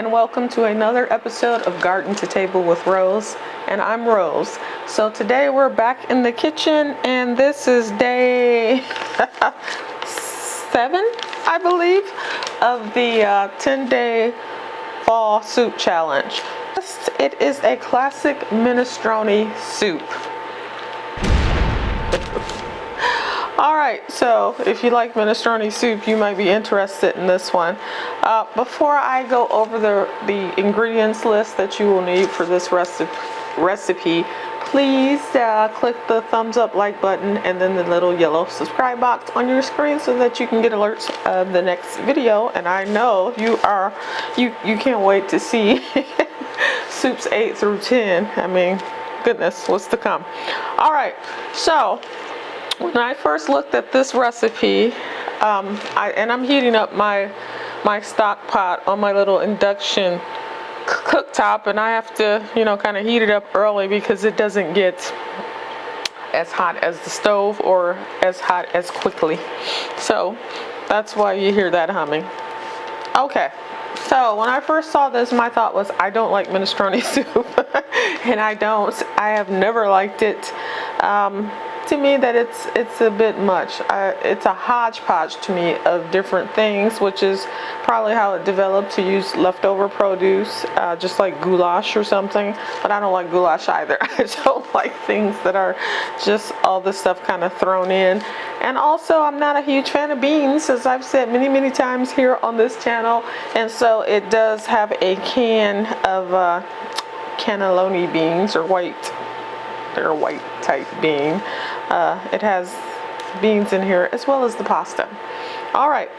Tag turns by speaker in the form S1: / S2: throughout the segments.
S1: and welcome to another episode of Garden to Table with Rose, and I'm Rose. So today we're back in the kitchen, and this is day 7, I believe, of the 10-day fall soup challenge. It is a classic minestrone soup. Alright, so if you like minestrone soup, you might be interested in this one. Before I go over the ingredients list that you will need for this recipe, please click the thumbs up like button and then the little yellow subscribe box on your screen so that you can get alerts of the next video. And I know you can't wait to see soups 8 through 10. I mean, goodness, what's to come. Alright, so when I first looked at this recipe, I'm heating up my stock pot on my little induction cooktop, and I have to, kind of heat it up early because it doesn't get as hot as the stove or as hot as quickly. So that's why you hear that humming. Okay. So when I first saw this, my thought was, I don't like minestrone soup, and I have never liked it. To me, that it's a bit much. It's a hodgepodge to me of different things, which is probably how it developed, to use leftover produce, just like goulash or something. But I don't like goulash either. I don't like things that are just all this stuff kind of thrown in. And also, I'm not a huge fan of beans, as I've said many times here on this channel. And so it does have a can of cannellini beans, or white. They're a white type bean. It has beans in here as well as the pasta. All right.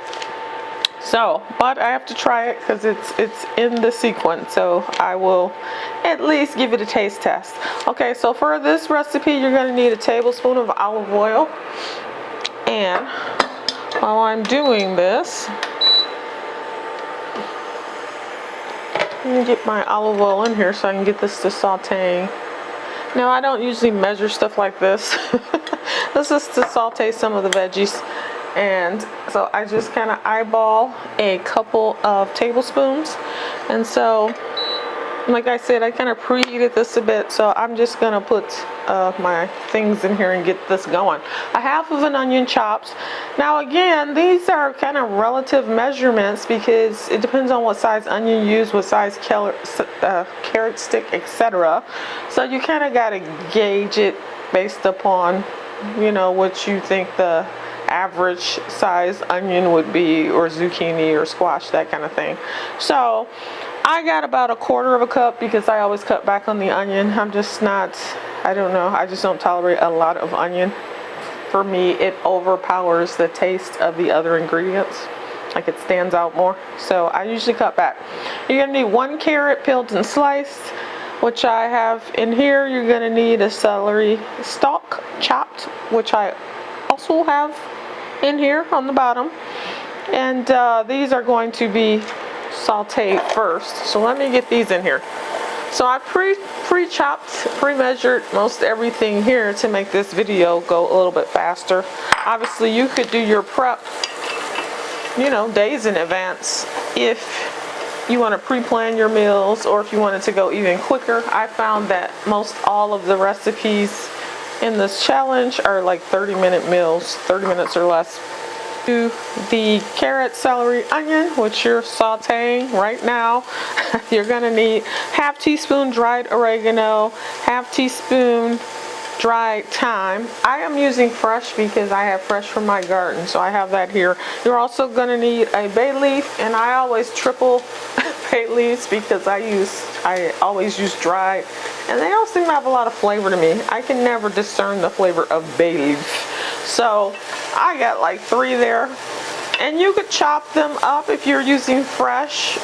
S1: So, but I have to try it because it's in the sequence. So I will at least give it a taste test. Okay. So for this recipe, you're going to need a tablespoon of olive oil. And while I'm doing this, let me get my olive oil in here so I can get this to sauteing. Now, I don't usually measure stuff like this. This is to saute some of the veggies. And so I just kind of eyeball a couple of tablespoons. And so, like I said, I kind of preheated this a bit. So I'm just going to put my things in here and get this going. A half of an onion chopped. Now again, these are kind of relative measurements because it depends on what size onion you use, what size carrot stick, etc. So you kind of got to gauge it based upon, what you think the average size onion would be, or zucchini or squash, that kind of thing. So I got about 1/4 cup because I always cut back on the onion. I'm just not, I don't know, I just don't tolerate a lot of onion. For me, it overpowers the taste of the other ingredients. Like, it stands out more. So I usually cut back. You're going to need 1 carrot peeled and sliced, which I have in here. You're going to need a celery stalk chopped, which I also have in here on the bottom. And these are going to be sauteed first. So let me get these in here. So I pre-chopped, pre-measured most everything here to make this video go a little bit faster. Obviously, you could do your prep, days in advance if you want to pre-plan your meals, or if you wanted to go even quicker. I found that most all of the recipes in this challenge are like 30-minute meals, 30 minutes or less. To the carrot, celery, onion, which you're sauteing right now, you're going to need 1/2 teaspoon dried oregano, 1/2 teaspoon dried thyme. I am using fresh because I have fresh from my garden, so I have that here. You're also going to need a bay leaf, and I always triple bay leaves because I always use dried, and they don't seem to have a lot of flavor to me. I can never discern the flavor of bay leaf. So I got like 3 there. And you could chop them up if you're using fresh,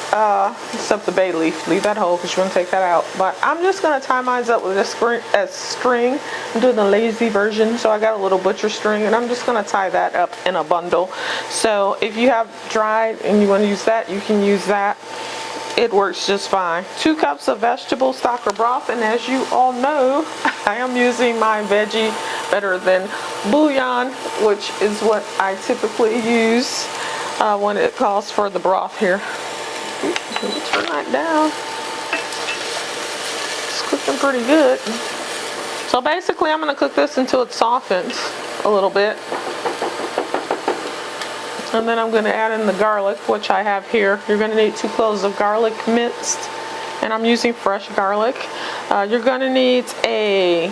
S1: except the bay leaf. Leave that whole because you want to take that out. But I'm just going to tie mine up with a string. I'm doing the lazy version, so I got a little butcher string, and I'm just going to tie that up in a bundle. So if you have dried and you want to use that, you can use that. It works just fine. 2 cups of vegetable stock or broth, and as you all know, I am using my veggie better than bouillon, which is what I typically use when it calls for the broth here. Let me turn that down. It's cooking pretty good. So basically I'm going to cook this until it softens a little bit. And then I'm going to add in the garlic, which I have here. You're going to need 2 cloves of garlic minced, and I'm using fresh garlic. You're going to need a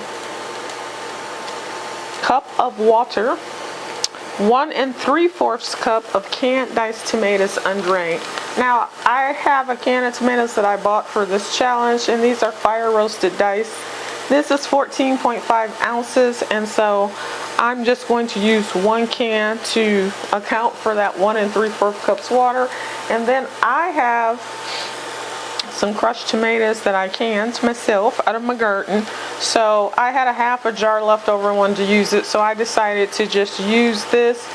S1: cup of water, 1 3/4 cup of canned diced tomatoes undrained. Now I have a can of tomatoes that I bought for this challenge, and these are fire roasted diced. This is 14.5 ounces, and so I'm just going to use 1 can to account for that 1 3/4 cups water. And then I have some crushed tomatoes that I canned myself out of my garden. So I had a half a jar left over and wanted to use it, so I decided to just use this,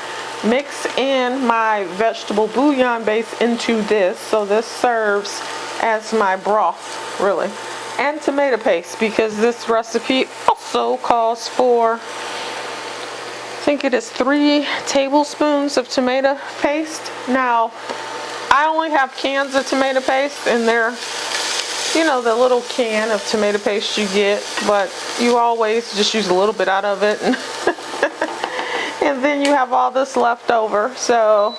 S1: mix in my vegetable bouillon base into this. So this serves as my broth, really. And tomato paste, because this recipe also calls for, I think it is 3 tablespoons of tomato paste. Now, I only have cans of tomato paste, and they're, you know, the little can of tomato paste you get, but you always just use a little bit out of it. And then you have all this left over. So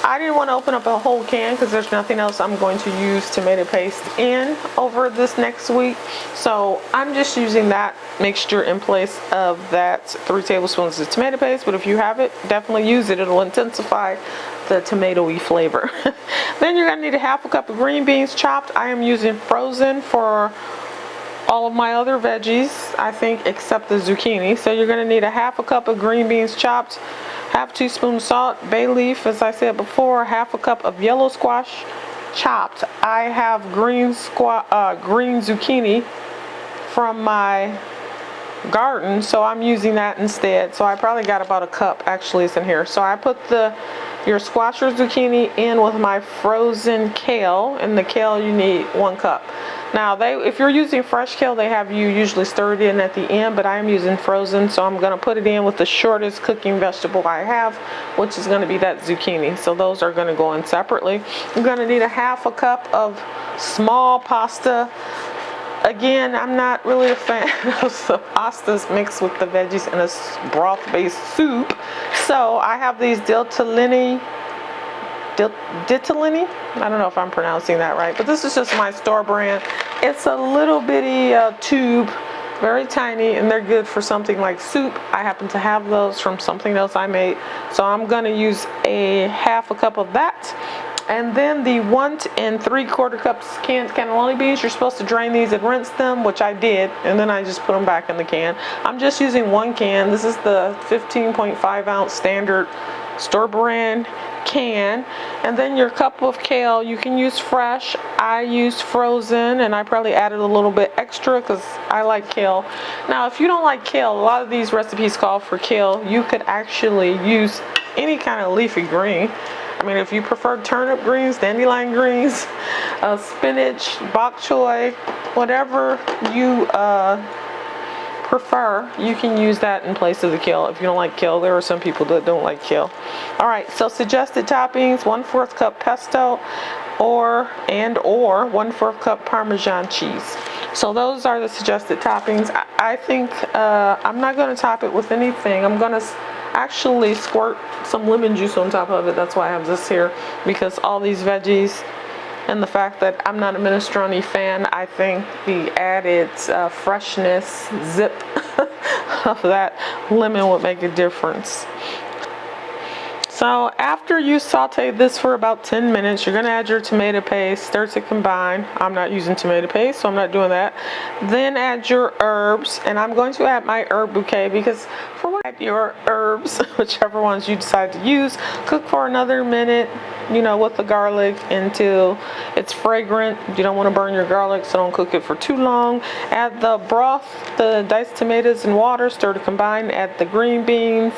S1: I didn't want to open up a whole can because there's nothing else I'm going to use tomato paste in over this next week. So I'm just using that mixture in place of that 3 tablespoons of tomato paste. But if you have it, definitely use it. It'll intensify the tomatoey flavor. Then you're going to need a half a cup of green beans chopped. I am using frozen for all of my other veggies, I think, except the zucchini. So you're going to need a half a cup of green beans chopped, half teaspoon salt, bay leaf, as I said before, half a cup of yellow squash chopped. I have green zucchini from my garden, so I'm using that instead. So I probably got about a cup actually is in here. So I put your squash or zucchini in with my frozen kale, and the kale you need 1 cup. Now if you're using fresh kale, they have you usually stir it in at the end, but I'm using frozen, so I'm going to put it in with the shortest cooking vegetable I have, which is going to be that zucchini. So those are going to go in separately. I'm going to need a half a cup of small pasta. Again, I'm not really a fan of the pastas mixed with the veggies in a broth-based soup. So I have these ditalini. I don't know if I'm pronouncing that right, but this is just my store brand. It's a little bitty tube, very tiny, and they're good for something like soup. I happen to have those from something else I made, so I'm going to use a half a cup of that. And then the 1 3/4 cups canned cannellini beans. You're supposed to drain these and rinse them, which I did, and then I just put them back in the can. I'm just using 1 can. This is the 15.5 ounce standard store brand can. And then your cup of kale, you can use fresh. I used frozen, and I probably added a little bit extra because I like kale. Now if you don't like kale, a lot of these recipes call for kale. You could actually use any kind of leafy green. I mean, if you prefer turnip greens, dandelion greens, spinach, bok choy, whatever you prefer, you can use that in place of the kale. If you don't like kale, there are some people that don't like kale. All right, so suggested toppings: 1/4 cup pesto, or 1/4 cup Parmesan cheese. So those are the suggested toppings. I think I'm not going to top it with anything. I'm going to actually squirt some lemon juice on top of it. That's why I have this here, because all these veggies and the fact that I'm not a minestrone fan, I think the added freshness, zip of that lemon would make a difference. So after you saute this for about 10 minutes, you're going to add your tomato paste, stir to combine. I'm not using tomato paste, so I'm not doing that. Then add your herbs, and I'm going to add my herb bouquet because for what your herbs, whichever ones you decide to use, cook for another minute, you know, with the garlic until it's fragrant. You don't want to burn your garlic, so don't cook it for too long. Add the broth, the diced tomatoes and water, stir to combine. Add the green beans,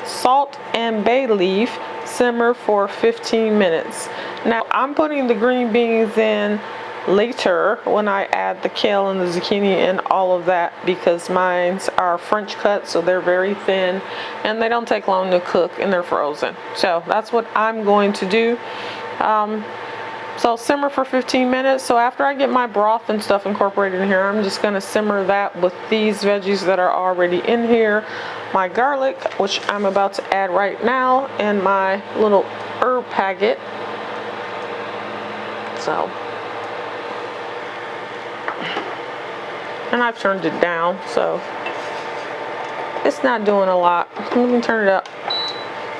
S1: salt and bay leaf, simmer for 15 minutes. Now I'm putting the green beans in later when I add the kale and the zucchini and all of that, because mines are French cut, so they're very thin and they don't take long to cook and they're frozen. So that's what I'm going to do. So simmer for 15 minutes. So after I get my broth and stuff incorporated in here, I'm just gonna simmer that with these veggies that are already in here. My garlic, which I'm about to add right now, and my little herb packet. So, and I've turned it down, so it's not doing a lot. Let me turn it up.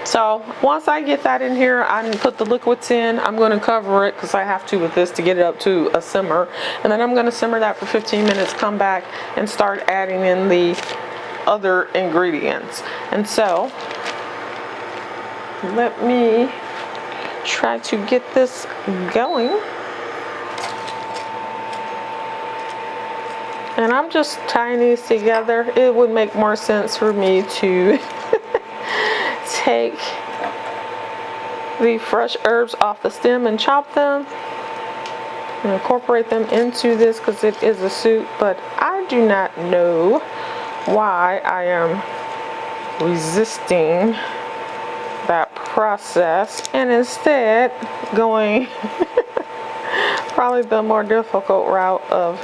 S1: So once I get that in here, I can put the liquids in. I'm going to cover it because I have to with this to get it up to a simmer. And then I'm going to simmer that for 15 minutes, come back and start adding in the other ingredients. And so let me try to get this going. And I'm just tying these together. It would make more sense for me to take the fresh herbs off the stem and chop them and incorporate them into this because it is a soup, but I do not know why I am resisting that process and instead going probably the more difficult route of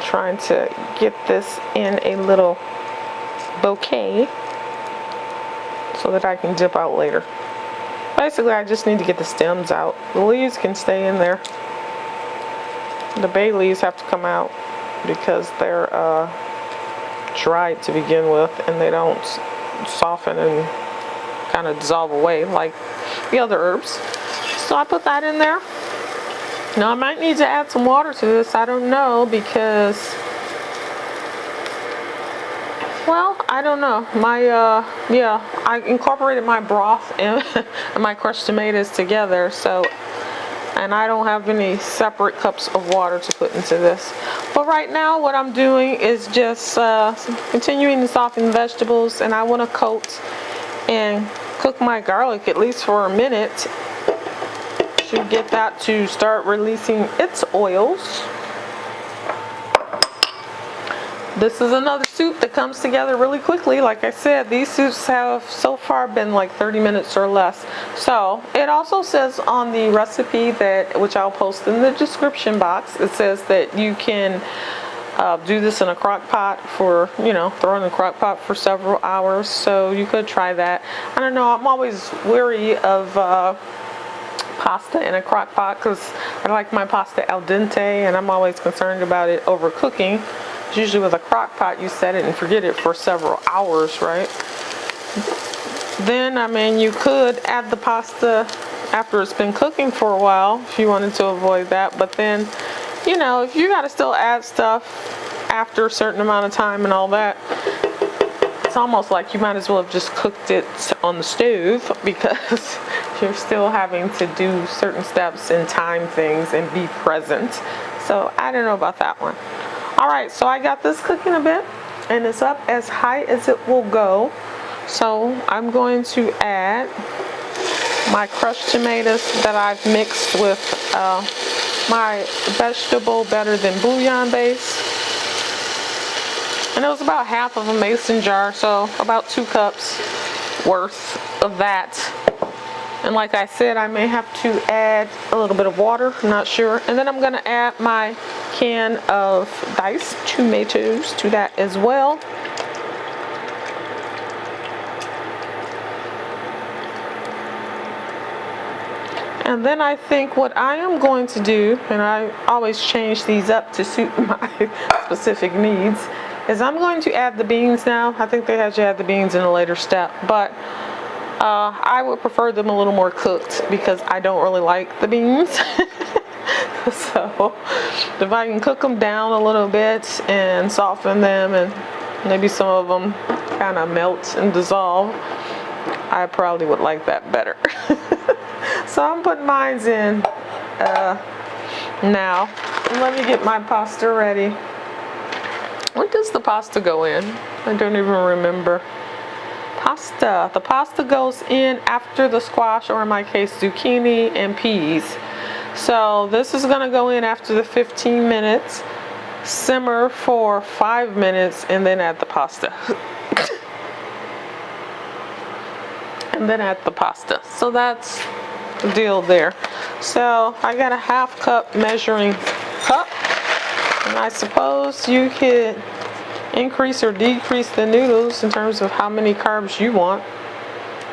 S1: trying to get this in a little bouquet so that I can dip out later. Basically, I just need to get the stems out. The leaves can stay in there. The bay leaves have to come out because they're dried to begin with and they don't soften and kind of dissolve away like the other herbs. So I put that in there. Now I might need to add some water to this. I don't know because, well, I don't know. Yeah, I incorporated my broth and my crushed tomatoes together, so, and I don't have any separate cups of water to put into this. But right now what I'm doing is just continuing to soften the vegetables, and I want to coat and cook my garlic at least for a minute to get that to start releasing its oils. This is another soup that comes together really quickly. Like I said, these soups have so far been like 30 minutes or less. So it also says on the recipe that, which I'll post in the description box, it says that you can do this in a crock pot for, you know, throw in a crock pot for several hours. So you could try that. I don't know, I'm always wary of pasta in a crock pot because I like my pasta al dente and I'm always concerned about it overcooking. Usually with a crock pot you set it and forget it for several hours, right? Then, I mean, you could add the pasta after it's been cooking for a while if you wanted to avoid that, but then, you know, if you gotta still add stuff after a certain amount of time and all that, it's almost like you might as well have just cooked it on the stove because you're still having to do certain steps and time things and be present. So I don't know about that one. All right, so I got this cooking a bit and it's up as high as it will go. So I'm going to add my crushed tomatoes that I've mixed with my vegetable better than bouillon base. And it was about half of a mason jar, so about 2 cups worth of that. And like I said, I may have to add a little bit of water, I'm not sure. And then I'm gonna add my can of diced tomatoes to that as well. And then I think what I am going to do, and I always change these up to suit my specific needs, is I'm going to add the beans now. I think they had you add the beans in a later step, but I would prefer them a little more cooked because I don't really like the beans. So if I can cook them down a little bit and soften them and maybe some of them kind of melt and dissolve, I probably would like that better. So I'm putting mine in now. And let me get my pasta ready. When does the pasta go in? I don't even remember. Pasta. The pasta goes in after the squash, or in my case, zucchini and peas. So this is going to go in after the 15 minutes, simmer for 5 minutes, and then add the pasta. And then add the pasta. So that's the deal there. So I got a 1/2 cup measuring cup, and I suppose you could increase or decrease the noodles in terms of how many carbs you want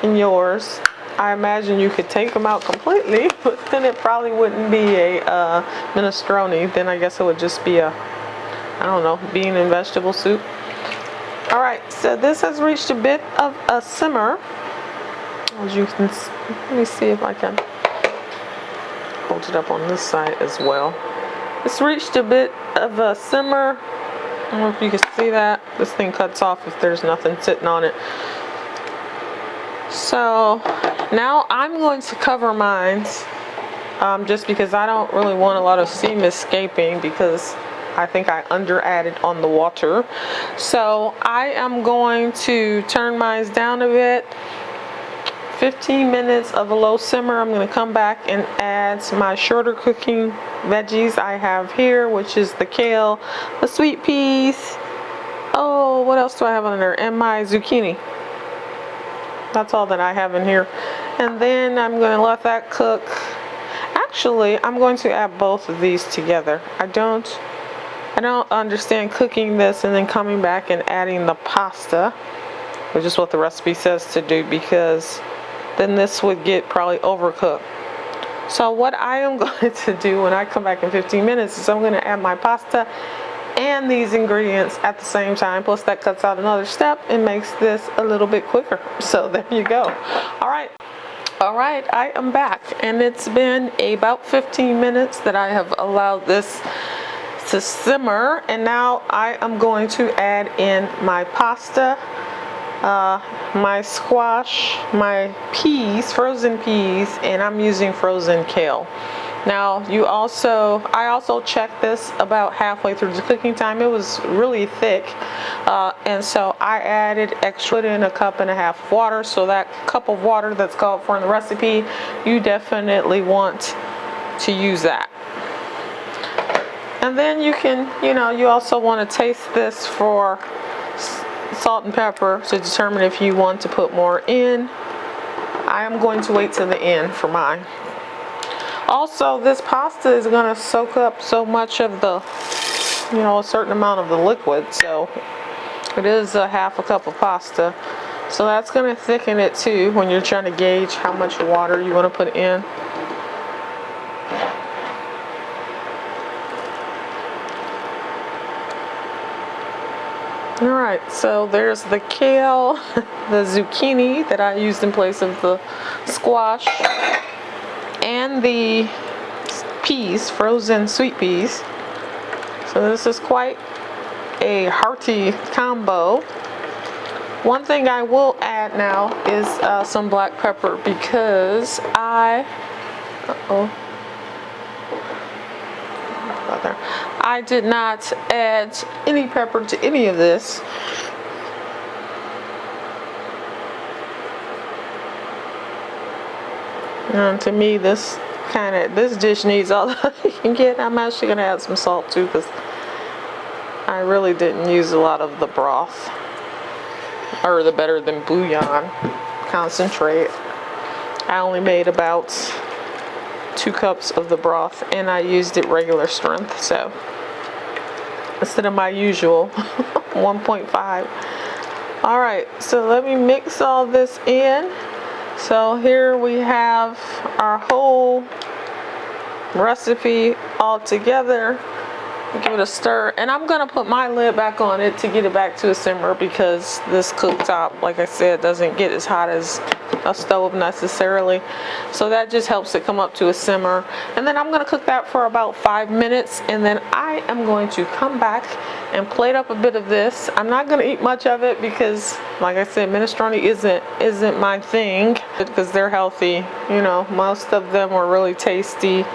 S1: in yours. I imagine you could take them out completely, but then it probably wouldn't be a minestrone. Then I guess it would just be a, I don't know, bean and vegetable soup. All right, so this has reached a bit of a simmer. As you can, let me see if I can hold it up on this side as well. It's reached a bit of a simmer. I don't know if you can see that. This thing cuts off if there's nothing sitting on it. So now I'm going to cover mine, just because I don't really want a lot of steam escaping, because I think I under added on the water. So I am going to turn mine down a bit. 15 minutes of a low simmer. I'm going to come back and add my shorter cooking veggies I have here, which is the kale, the sweet peas. Oh, what else do I have on there? And my zucchini. That's all that I have in here. And then I'm going to let that cook. Actually, I'm going to add both of these together. I don't understand cooking this and then coming back and adding the pasta, which is what the recipe says to do, because then this would get probably overcooked. So what I am going to do when I come back in 15 minutes is I'm going to add my pasta and these ingredients at the same time. Plus that cuts out another step and makes this a little bit quicker. So there you go. All right, I am back, and it's been about 15 minutes that I have allowed this to simmer, and now I am going to add in my pasta, my squash, my peas, frozen peas, and I'm using frozen kale. Now I also checked this about halfway through the cooking time. It was really thick, and so I added extra, in a 1.5 cups of water. So that cup of water that's called for in the recipe, you definitely want to use that. And then you can, you also want to taste this for salt and pepper to determine if you want to put more in. I am going to wait till the end for mine. Also, this pasta is going to soak up so much of the, a certain amount of the liquid. So it is a 1/2 cup of pasta. So that's going to thicken it too when you're trying to gauge how much water you want to put in. Alright, so there's the kale, the zucchini that I used in place of the squash, and the peas, frozen sweet peas. So this is quite a hearty combo. One thing I will add now is some black pepper, because I did not add any pepper to any of this. And to me, this dish needs all that you can get. I'm actually going to add some salt too, because I really didn't use a lot of the broth, or the better than bouillon concentrate. I only made about 2 cups of the broth, and I used it regular strength, so instead of my usual 1.5. All right, so let me mix all this in. So here we have our whole recipe all together. Give it a stir, and I'm gonna put my lid back on it to get it back to a simmer, because this cooktop, like I said, doesn't get as hot as a stove necessarily. So that just helps it come up to a simmer. And then I'm gonna cook that for about 5 minutes, and then I am going to come back and plate up a bit of this. I'm not gonna eat much of it because, like I said, minestrone isn't my thing, because they're healthy. Most of them were really tasty.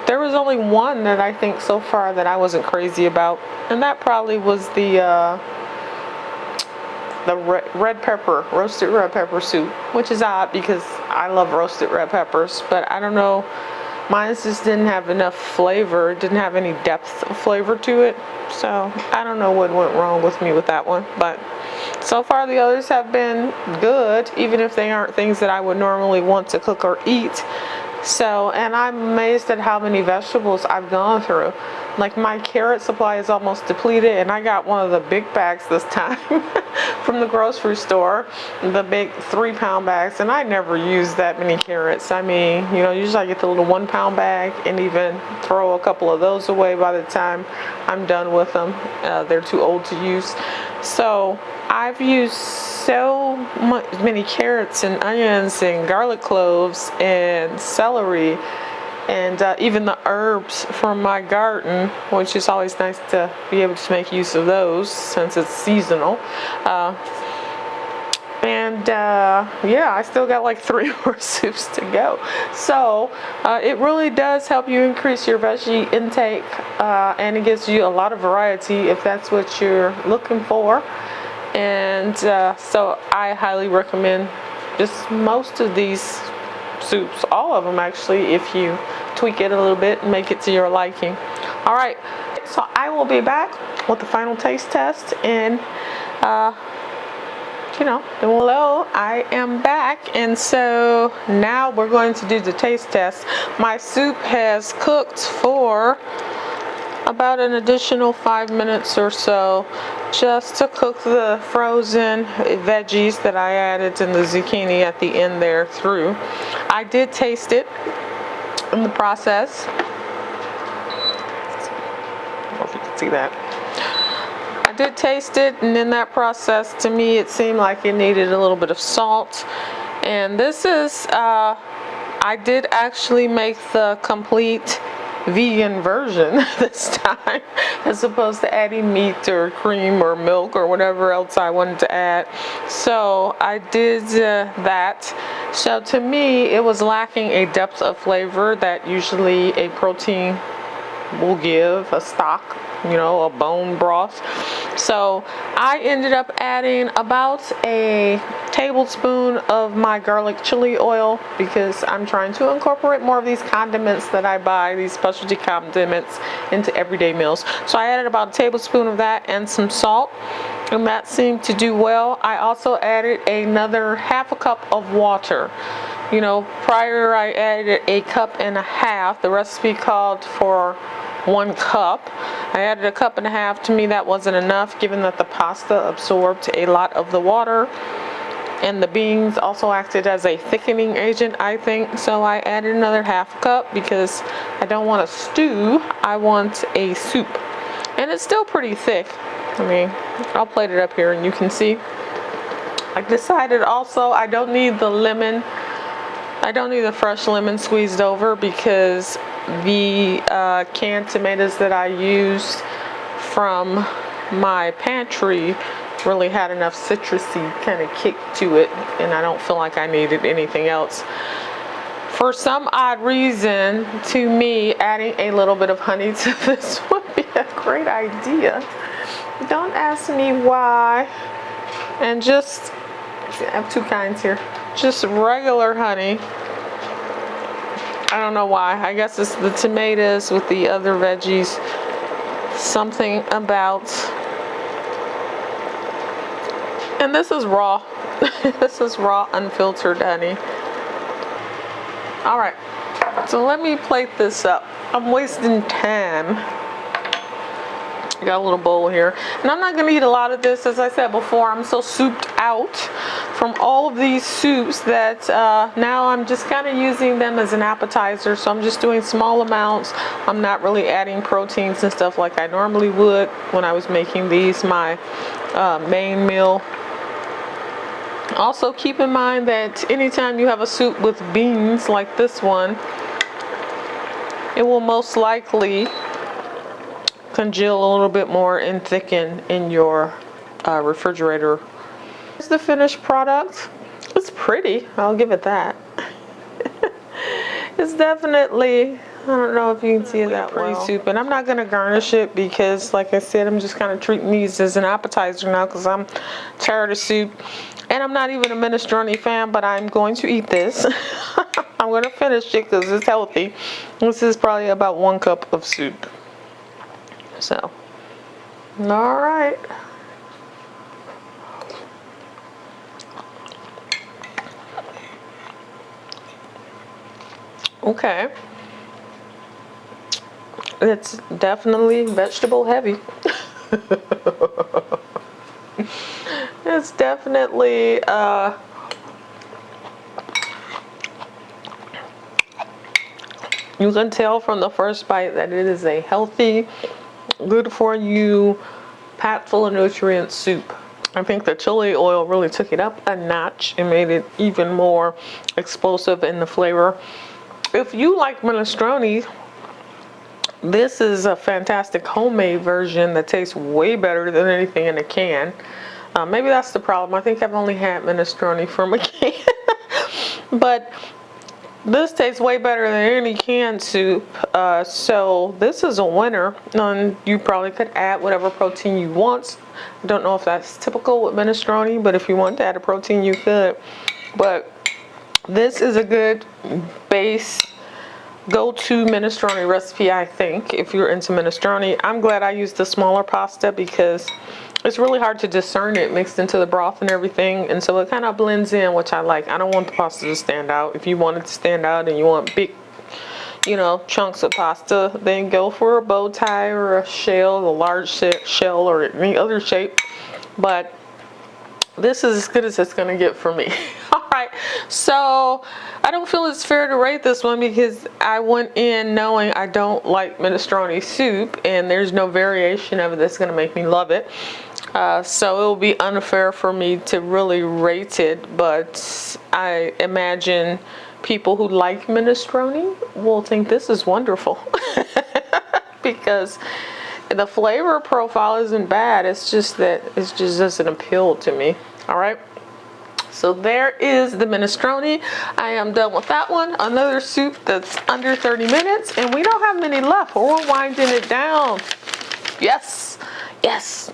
S1: There was only one that I think so far that I wasn't crazy about, and that probably was the roasted red pepper soup, which is odd because I love roasted red peppers, but I don't know, mine just didn't have enough flavor. It didn't have any depth of flavor to it, so I don't know what went wrong with me with that one. But so far the others have been good, even if they aren't things that I would normally want to cook or eat. So, and I'm amazed at how many vegetables I've gone through. Like my carrot supply is almost depleted, and I got one of the big bags this time from the grocery store, the big 3-pound bags, and I never use that many carrots. I mean, you know, usually I get the little 1-pound bag and even throw a couple of those away by the time I'm done with them. They're too old to use. So I've used so many carrots and onions and garlic cloves and celery, and even the herbs from my garden, which is always nice to be able to make use of those since it's seasonal. Yeah, I still got like 3 more soups to go. So it really does help you increase your veggie intake, and it gives you a lot of variety if that's what you're looking for. And so I highly recommend just most of these soups, all of them actually, if you tweak it a little bit and make it to your liking. All right, so I will be back with the final taste test, and hello, I am back, and so now we're going to do the taste test. My soup has cooked for about an additional 5 minutes or so, just to cook the frozen veggies that I added and the zucchini at the end there through. I did taste it in the process. I don't know if you can see that. I did taste it, and in that process, to me, it seemed like it needed a little bit of salt. And this is, I did actually make the complete vegan version this time, as opposed to adding meat or cream or milk or whatever else I wanted to add. So I did that. So to me, it was lacking a depth of flavor that usually a protein will give, a stock, a bone broth. So I ended up adding about a tablespoon of my garlic chili oil, because I'm trying to incorporate more of these condiments that I buy, these specialty condiments, into everyday meals. So I added about a tablespoon of that and some salt, and that seemed to do well. I also added another half a cup of water. Prior I added a cup and a half. The recipe called for 1 cup. I added a cup and a half. To me, that wasn't enough, given that the pasta absorbed a lot of the water, and the beans also acted as a thickening agent, I think. So I added another half cup, because I don't want a stew, I want a soup. And it's still pretty thick. I mean, I'll plate it up here and you can see. I decided also I don't need the lemon. I don't need the fresh lemon squeezed over, because the canned tomatoes that I used from my pantry really had enough citrusy kind of kick to it, and I don't feel like I needed anything else. For some odd reason, to me, adding a little bit of honey to this would be a great idea. Don't ask me why. And just, I have 2 kinds here. Just regular honey. I don't know why. I guess it's the tomatoes with the other veggies. Something about, and this is raw. This is raw, unfiltered honey. All right, so let me plate this up. I'm wasting time. I got a little bowl here, and I'm not gonna eat a lot of this. As I said before, I'm so souped out from all of these soups that now I'm just kind of using them as an appetizer. So I'm just doing small amounts. I'm not really adding proteins and stuff like I normally would when I was making these my main meal. Also, keep in mind that anytime you have a soup with beans like this one, it will most likely congeal a little bit more and thicken in your refrigerator. Here's the finished product. It's pretty, I'll give it that. It's definitely, I don't know if you can see it that well. Pretty soup, and I'm not gonna garnish it because, like I said, I'm just kind of treating these as an appetizer now because I'm tired of soup. And I'm not even a minestrone fan, but I'm going to eat this. I'm gonna finish it because it's healthy. This is probably about 1 cup of soup. So, all right. Okay. It's definitely vegetable heavy. It's definitely you can tell from the first bite that it is a healthy, good for you, packed full of nutrient soup. I think the chili oil really took it up a notch and made it even more explosive in the flavor. If you like minestrone, this is a fantastic homemade version that tastes way better than anything in a can. Maybe that's the problem. I think I've only had minestrone from a can. But this tastes way better than any canned soup. So this is a winner. And you probably could add whatever protein you want. I don't know if that's typical with minestrone, but if you want to add a protein, you could. But this is a good base go-to minestrone recipe, I think, if you're into minestrone. I'm glad I used the smaller pasta because it's really hard to discern it mixed into the broth and everything, and so it kind of blends in, which I like. I don't want the pasta to stand out. If you want it to stand out and you want big, chunks of pasta, then go for a bow tie or a shell, a large shell, or any other shape. But this is as good as it's gonna get for me. All right, so I don't feel it's fair to rate this one because I went in knowing I don't like minestrone soup, and there's no variation of it that's gonna make me love it. So it will be unfair for me to really rate it, but I imagine people who like minestrone will think this is wonderful because the flavor profile isn't bad. It's just that it just doesn't appeal to me. All right. So there is the minestrone. I am done with that one. Another soup that's under 30 minutes, and we don't have many left. We're winding it down. Yes. Yes.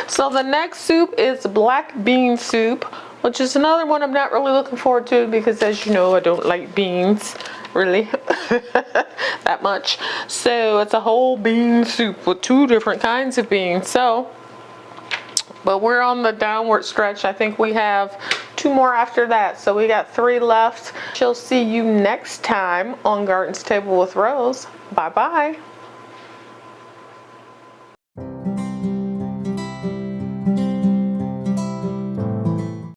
S1: So the next soup is black bean soup, which is another one I'm not really looking forward to because, as you know, I don't like beans really that much. So it's a whole bean soup with 2 different kinds of beans. But we're on the downward stretch. I think we have 2 more after that. So we got 3 left. She'll see you next time on Garden's Table with Rose. Bye-bye.